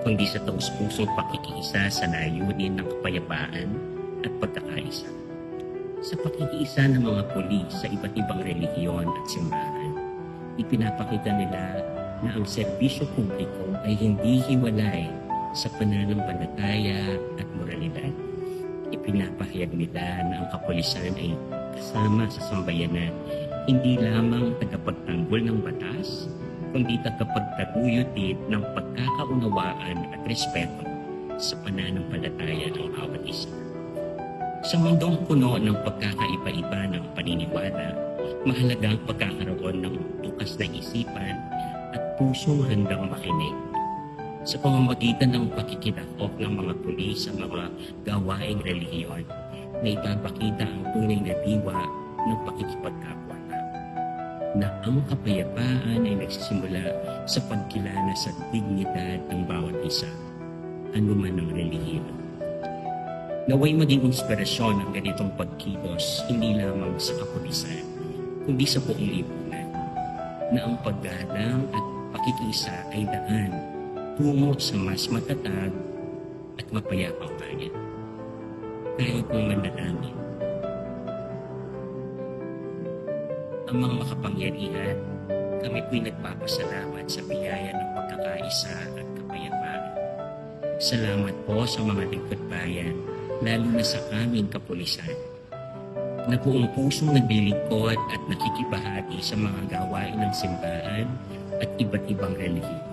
kundi sa taus-pusong pakikiisa sa layunin ng kapayapaan at pagkakaisa. Sa pakikiisa ng mga pulis sa iba't ibang relihiyon at simbahan, ipinapakita nila na ang serbisyo publiko ay hindi hiwalay sa pananampalataya at moralidad. Ipinapahayag nila na ang kapulisan ay kasama sa sambayanan, hindi lamang tagapagtanggol ng batas, kundi tagapagtaguyod din ng pagkakaunawaan at respeto sa pananampalataya ng bawat isa. Sa mundong puno ng pagkakaiba-iba ng paniniwala, mahalaga ang pagkakaroon ng bukas na isipan at pusong handang makinig. Sa pamamagitan ng pakikilahok ng mga pulis sa mga gawaing relihiyon, na ipapakita ang tunay na diwa ng pakikipagkapwa na ang kapayapaan ay nagsisimula sa pagkilala sa dignidad ng bawat isa, anuman ang relihiyon. Naway maging inspirasyon ang ganitong pagkilos hindi lamang sa kapulisan, kundi sa buong lipunan, na ang paggalang at pakikisa ay daan tungo sa mas matatag at mapayapang bayan. Tayo pong manalangin. Amang makapangyarihan, kami po'y nagpapasalamat sa biyaya ng pagkakaisa at kapayapaan. Salamat po sa mga lingkod bayan, lalo na sa aming kapulisan, na buong pusong naglilingkod at nakikibahagi sa mga gawain ng simbahan at iba't ibang relihiyon.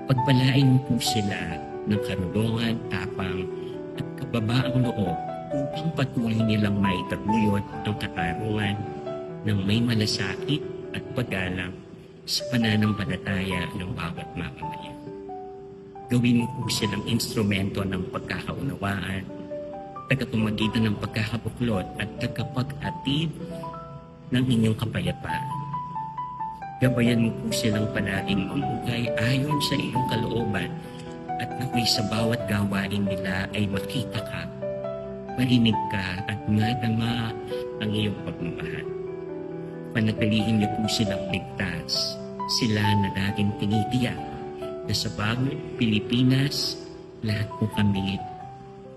Pagpalain po sila ng karunungan, tapang at kababaang loob upang patuloy nilang maitaguyod ang katarungan ng may malasakit at paggalang sa pananampalataya ng bawat mamamayan. Gawin mo po silang instrumento ng pagkakaunawaan, tagapamagitan ng pagkakabuklod at tagapag-atid ng inyong kapayapaan. Gabayan mo po silang palaging mamuhay ayon sa iyong kalooban at naway sa bawat gawain nila ay makita ka, marinig ka at madama ang iyong pagmamahal. Panatilihin niyo po silang ligtas, sila na laging tinitiyak na sa bagong Pilipinas, lahat po kami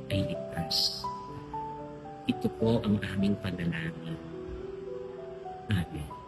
ay ligtas. Ito po ang aming panalangin. Amen.